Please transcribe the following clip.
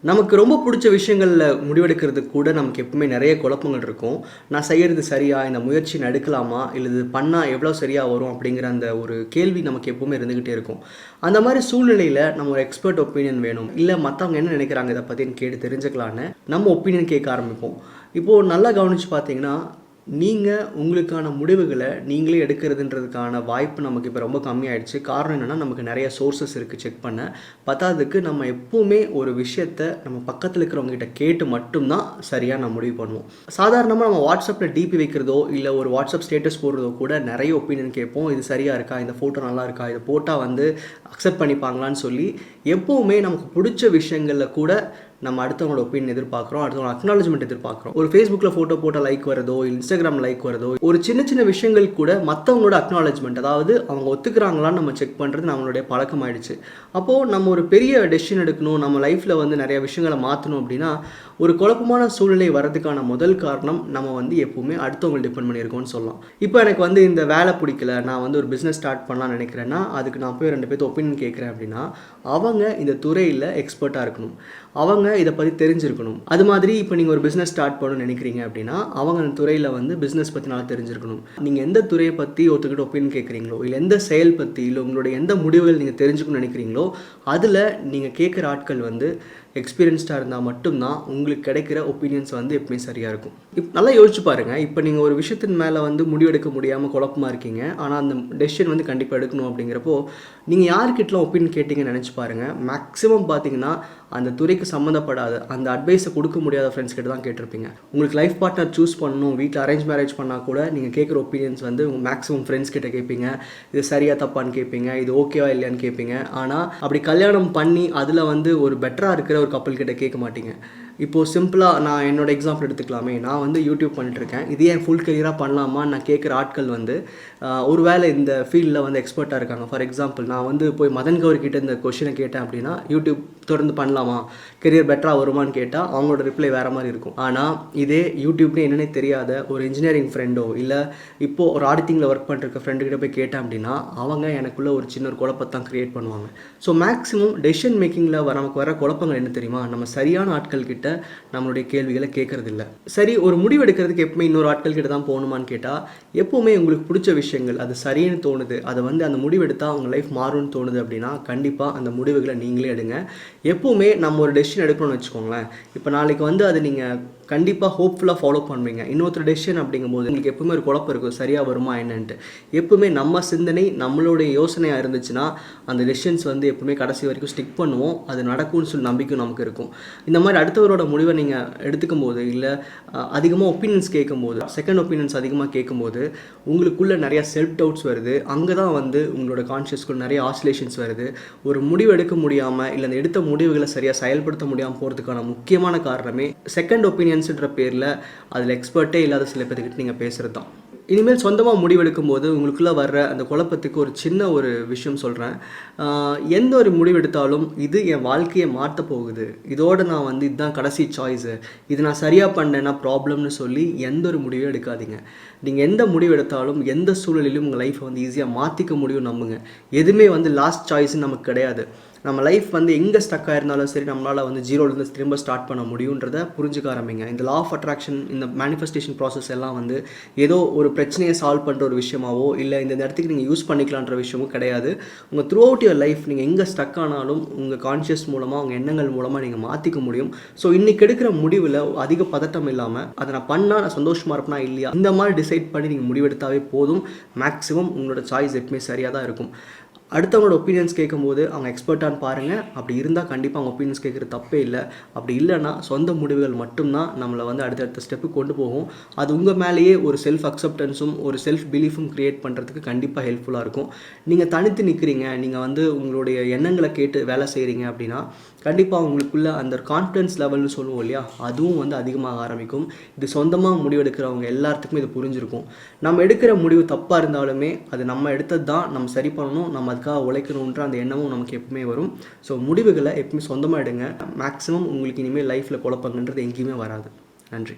நமக்கு ரொம்ப பிடிச்ச விஷயங்களில் முடிவெடுக்கிறதுக்கு கூட நமக்கு எப்பவுமே நிறைய குழப்பங்கள் இருக்கும். நான் செய்கிறது சரியா? இந்த முயற்சி நான் எடுக்கலாமா? இல்ல இது பண்ணா எவ்வளோ சரியா வரும்? அப்படிங்கிற அந்த ஒரு கேள்வி நமக்கு எப்பவுமே இருந்துகிட்டே இருக்கும். அந்த மாரி சூழ்நிலையில நம்ம ஒரு எக்ஸ்பர்ட் ஒப்பீனியன் வேணும். இல்ல மத்தவங்க என்ன நினைக்கிறாங்க இத பத்தின்னு கேட்டு தெரிஞ்சுக்கலான்னு நம்ம ஒப்பீனியன் கேட்க ஆரம்பிப்போம். இப்போ நல்லா கவனிச்சு பார்த்தீங்கன்னா, நீங்க உங்களுக்கான முடிவுகள நீங்களே எடுக்கிறதுன்றதுக்கான வாய்ப்பு நமக்கு இப்ப ரொம்ப கம்மியாயிடுச்சு. காரணம் என்னன்னா, நமக்கு நெறைய சோர்சஸ் இருக்கு செக் பண்ண. பத்தாததுக்கு நம்ம எப்பவுமே ஒரு விஷயத்த நம்ம பக்கத்துல இருக்கிறவங்க கிட்ட கேட்டு மட்டும் தான் சரியா நம்ம முடிவு பண்ணுவோம். சாதாரணமா நம்ம WhatsAppல டிபி வைக்கிறதோ, இல்ல ஒரு WhatsApp ஸ்டேட்டஸ் போடுறதோ கூட நெறைய ஒப்பீனியன் கேட்போம். இது சரியா இருக்கா? இந்த ஃபோட்டோ நல்லா இருக்கா? இத போட்டா வந்து அக்செப்ட் பண்ணிப்பாங்களான்னு சொல்லி, எப்பவுமே நமக்கு புடிச்ச விஷயங்கள்ல கூட நம்ம அடுத்தவங்களோட ஒப்பீனியன் எதிர்பார்க்குறோம். அடுத்தவங்க அக்னாலஜ்மெண்ட் எதிர்பார்க்குறோம். ஒரு Facebookல ஃபோட்டோ போட்டா லைக் வரதோ, Instagramல லைக் வரதோ, ஒரு சின்ன சின்ன விஷயங்கள் கூட மத்தவங்களோட அக்னாலஜ்மெண்ட், அதாவது அவங்க ஒத்துக்கிறாங்களான்னு நம்ம செக் பண்ணுறது நம்மளுடைய பழக்கமாயிடுச்சு. அப்போது நம்ம ஒரு பெரிய டெசிஷன் எடுக்கணும், நம்ம லைஃப்பில் வந்து நிறைய விஷயங்களை மாற்றணும் அப்படின்னா, ஒரு குழப்பமான சூழ்நிலை வரதுக்கான முதல் காரணம் நம்ம வந்து எப்பவுமே அடுத்தவங்களை டிபெண்ட் பண்ணியிருக்கோம்னு சொல்லலாம். இப்போ எனக்கு வந்து இந்த வேலை பிடிக்கல, நான் வந்து ஒரு பிஸ்னஸ் ஸ்டார்ட் பண்ணலாம்னு நினைக்கிறேன்னா, அதுக்கு நான் போய் 2 பேர்த்து ஒப்பீனியன் கேட்குறேன் அப்படின்னா, அவங்க இந்த துறையில் எக்ஸ்பர்ட்டாக இருக்கணும். அவங்க இதை பற்றி தெரிஞ்சிருக்கணும். அது மாதிரி இப்போ நீங்கள் ஒரு பிஸ்னஸ் ஸ்டார்ட் பண்ணணும்னு நினைக்கிறீங்க அப்படின்னா, அவங்க அந்த துறையில் வந்து பிஸ்னஸ் பற்றி நல்லா தெரிஞ்சிருக்கணும். நீங்கள் எந்த துறையை பற்றி ஒருத்தர்கிட்ட ஒப்பீனியன் கேட்குறீங்களோ, இல்லை எந்த செயல் பற்றி, இல்லை உங்களுடைய எந்த முடிவுகள் நீங்கள் தெரிஞ்சுக்கணும்னு நினைக்கிறீங்களோ, அதில் நீங்கள் கேட்குற ஆட்கள் வந்து எக்ஸ்பீரியன்ஸ்டாக இருந்தால் மட்டும்தான் உங்களுக்கு கிடைக்கிற ஒப்பீனியன்ஸ் வந்து எப்பவுமே சரியாக இருக்கும். நல்லா யோசிச்சு பாருங்கள். இப்போ நீங்கள் ஒரு விஷயத்தின் மேலே வந்து முடிவெடுக்க முடியாமல் குழப்பமாக இருக்கீங்க, ஆனால் அந்த டெசிஷன் வந்து கண்டிப்பாக எடுக்கணும் அப்படிங்கிறப்போ, நீங்கள் யார்கிட்டலாம் ஒப்பீனியன் கேட்டிங்கன்னு நினச்சி பாருங்கள். மேக்ஸிமம் பார்த்தீங்கன்னா அந்த துறைக்கு சம்மந்தப்படாத, அந்த அட்வைஸை கொடுக்க முடியாத ஃப்ரெண்ட்ஸ் கிட்ட தான் கேட்டிருப்பீங்க. உங்களுக்கு லைஃப் பார்ட்னர் சூஸ் பண்ணணும், வீட்டில் அரேஞ்ச் மேரேஜ் பண்ணால் கூட நீங்கள் கேட்குற ஒப்பீனியன்ஸ் வந்து உங்கள் மேக்ஸிமம் ஃப்ரெண்ட்ஸ் கிட்ட கேட்பீங்க. இது சரியாக தப்பான்னு கேட்பீங்க, இது ஓகேவா இல்லையான்னு கேட்பீங்க. ஆனால் அப்படி கல்யாணம் பண்ணி அதில் வந்து ஒரு பெட்டராக இருக்கிற ஒரு கப்பல் கிட்ட கேட்க மாட்டீங்க. இப்போது சிம்பிளாக நான் என்னோட எக்ஸாம்பிள் எடுத்துக்கலாமே. நான் வந்து யூடியூப் பண்ணிட்டுருக்கேன். இதே என் ஃபுல் கரியராக பண்ணலாமா நான் கேட்குற ஆட்கள் வந்து ஒரு வேளை இந்த ஃபீல்டில் வந்து எக்ஸ்பர்ட்டாக இருக்காங்க. ஃபார் எக்ஸாம்பிள் நான் வந்து போய் மதன் கௌரி கிட்ட இந்த கொஷினை கேட்டேன் அப்படின்னா, யூடியூப் தொடர்ந்து பண்ணலாமா, கெரியர் பெட்டராக வருமானு கேட்டால் அவங்களோட ரிப்ளை வேறு மாதிரி இருக்கும். ஆனால் இதே யூடியூப்னு என்னென்னே தெரியாத ஒரு இன்ஜினியரிங் ஃப்ரெண்டோ, இல்லை இப்போது ஒரு ஆடிட்டிங்கில் ஒர்க் பண்ணிருக்க ஃப்ரெண்டுக்கிட்ட போய் கேட்டேன் அப்படின்னா, அவங்க எனக்குள்ளே ஒரு சின்ன ஒரு குழப்பத்தான் க்ரியேட் பண்ணுவாங்க. ஸோ மேக்ஸிமம் டெசிஷன் மேக்கிங்கில் நமக்கு வர குழப்பங்கள் என்ன தெரியுமா, நம்ம சரியான ஆட்கள் கிட்ட நம்மளுடைய கேள்விகளை கேட்கறது இல்லை. சரி, ஒரு முடிவு எடுக்கிறதுக்கு எப்பவுமே இன்னொரு ஆட்கள் கிட்ட தான் போகணுமான்னு கேட்டால், எப்பவுமே உங்களுக்கு பிடிச்ச விஷயங்கள் அது சரின்னு தோணுது, அதை வந்து அந்த முடிவு எடுத்தால் அவங்க லைஃப் மாறும்னு தோணுது அப்படின்னா, கண்டிப்பாக அந்த முடிவுகளை நீங்களே எடுங்க. எப்பவுமே நம்ம ஒரு டெசிஷன் எடுக்கணும்னு வச்சுக்கோங்களேன். இப்போ நாளைக்கு வந்து அது நீங்கள் கண்டிப்பாக ஹோப்ஃபுல்லாக ஃபாலோ பண்ணுவீங்க. இன்னொருத்தர் டெசிஷன் அப்படிங்கும்போது உங்களுக்கு எப்பவுமே ஒரு குழப்பம் இருக்கும், சரியாக வருமா என்னன்ட்டு. எப்பவுமே நம்ம சிந்தனை நம்மளுடைய யோசனையாக இருந்துச்சுன்னா அந்த டெசிஷன்ஸ் வந்து எப்பவுமே கடைசி வரைக்கும் ஸ்டிக் பண்ணுவோம். அது நடக்கும்னு சொல்லி நம்பிக்கை நமக்கு இருக்கும். இந்த மாதிரி அடுத்தவரோட முடிவை நீங்கள் எடுத்துக்கும் போது, இல்லை அதிகமாக ஒப்பீனியன்ஸ் கேட்கும்போது, செகண்ட் ஒப்பீனியன்ஸ் அதிகமாக கேட்கும்போது உங்களுக்குள்ளே நிறையா செல்ஃப் டவுட்ஸ் வருது. அங்கே தான் வந்து உங்களோட கான்ஷியஸ்க்குள்ள நிறைய ஆசிலேஷன்ஸ் வருது. ஒரு முடிவு எடுக்க முடியாமல், இல்லை அந்த எடுத்த முடிவுகளை சரியாக செயல்படுத்த முடியாமல் போகிறதுக்கான முக்கியமான காரணமே செகண்ட் ஒப்பீனியன்ஸ்ன்ற பேரில் அதில் எக்ஸ்பர்ட்டே இல்லாத சில பேர்கிட்ட நீங்கள் பேசுகிறது தான். இனிமேல் சொந்தமாக முடிவெடுக்கும் போது உங்களுக்குள்ளே வர்ற அந்த குழப்பத்துக்கு ஒரு சின்ன ஒரு விஷயம் சொல்கிறேன். எந்த ஒரு முடிவு எடுத்தாலும் இது என் வாழ்க்கையை மாற்ற போகுது, இதோடு நான் வந்து இதுதான் கடைசி சாய்ஸு, இது நான் சரியாக பண்ணேன்னா ப்ராப்ளம்னு சொல்லி எந்த ஒரு முடிவும் எடுக்காதீங்க. நீங்கள் எந்த முடிவு எடுத்தாலும் எந்த சூழ்நிலையிலும் உங்கள் லைஃப்பை வந்து ஈஸியாக மாற்றிக்க முடியும் நம்புங்க. எதுவுமே வந்து லாஸ்ட் சாய்ஸ்ன்னு நமக்கு கிடையாது. நம்ம லைஃப் வந்து எங்கே ஸ்டக் ஆயிருந்தாலும் சரி, நம்மளால் வந்து ஜீரோலேருந்து திரும்ப ஸ்டார்ட் பண்ண முடியுன்றதை புரிஞ்சுக்க ஆரம்பிங்க. இந்த லா ஆஃப் அட்ராக்ஷன், இந்த மேனிஃபெஸ்டேஷன் ப்ராசஸ் எல்லாம் வந்து ஏதோ ஒரு பிரச்சனையை சால்வ் பண்ணுற ஒரு விஷயமாவோ, இல்லை இந்த இடத்துக்கு நீங்கள் யூஸ் பண்ணிக்கலான்ற விஷயமும் கிடையாது. உங்கள் த்ரூ அவுட் யுவர் லைஃப் நீங்கள் எங்கே ஸ்டக் ஆனாலும் உங்கள் கான்ஷியஸ் மூலமாக, உங்கள் எண்ணங்கள் மூலமாக நீங்கள் மாற்றிக்க முடியும். ஸோ இன்றைக்கி எடுக்கிற முடிவில் அதிக பதட்டம் இல்லாமல், அதை நான் பண்ணால் நான் சந்தோஷமாக இருப்பேனா இல்லையா, இந்த மாதிரி டிசைட் பண்ணி நீங்கள் முடிவெடுத்தாவே போதும். மேக்ஸிமம் உங்களோட சாய்ஸ் எப்பவுமே சரியாக தான் இருக்கும். அடுத்தவங்களோட ஒப்பீனியன்ஸ் கேட்கும்போது அவங்க எக்ஸ்பர்ட்டானு பாருங்கள். அப்படி இருந்தால் கண்டிப்பாக அவங்க ஒப்பீனியன்ஸ் கேட்குறது தப்பே இல்லை. அப்படி இல்லைன்னா சொந்த முடிவுகள் மட்டும்தான் நம்மளை வந்து அடுத்தடுத்த ஸ்டெப்பு கொண்டு போகும். அது உங்கள் மேலேயே ஒரு செல்ஃப் அக்செப்டன்ஸும் ஒரு செல்ஃப் பிலீஃபும் க்ரியேட் பண்ணுறதுக்கு கண்டிப்பாக ஹெல்ப்ஃபுல்லாக இருக்கும். நீங்கள் தனித்து நிற்கிறீங்க, நீங்கள் வந்து உங்களுடைய எண்ணங்களை கேட்டு வேலை செய்கிறீங்க அப்படின்னா கண்டிப்பாக உங்களுக்குள்ள அந்த கான்ஃபிடன்ஸ் லெவல்னு சொல்லுவோம் இல்லையா, அதுவும் வந்து அதிகமாக ஆரம்பிக்கும். இது சொந்தமாக முடிவெடுக்கிறவங்க எல்லாத்துக்குமே இது புரிஞ்சிருக்கும். நம்ம எடுக்கிற முடிவு தப்பாக இருந்தாலுமே அது நம்ம எடுத்தது தான், நம்ம சரி பண்ணணும், நம்ம அதுக்காக உழைக்கணுன்ற அந்த எண்ணமும் நமக்கு எப்பவுமே வரும். ஸோ முடிவுகளை எப்பவுமே சொந்தமாக எடுங்க. மேக்ஸிமம் உங்களுக்கு இனிமேல் லைஃப்பில் குழப்பங்கன்றது எங்கேயுமே வராது. நன்றி.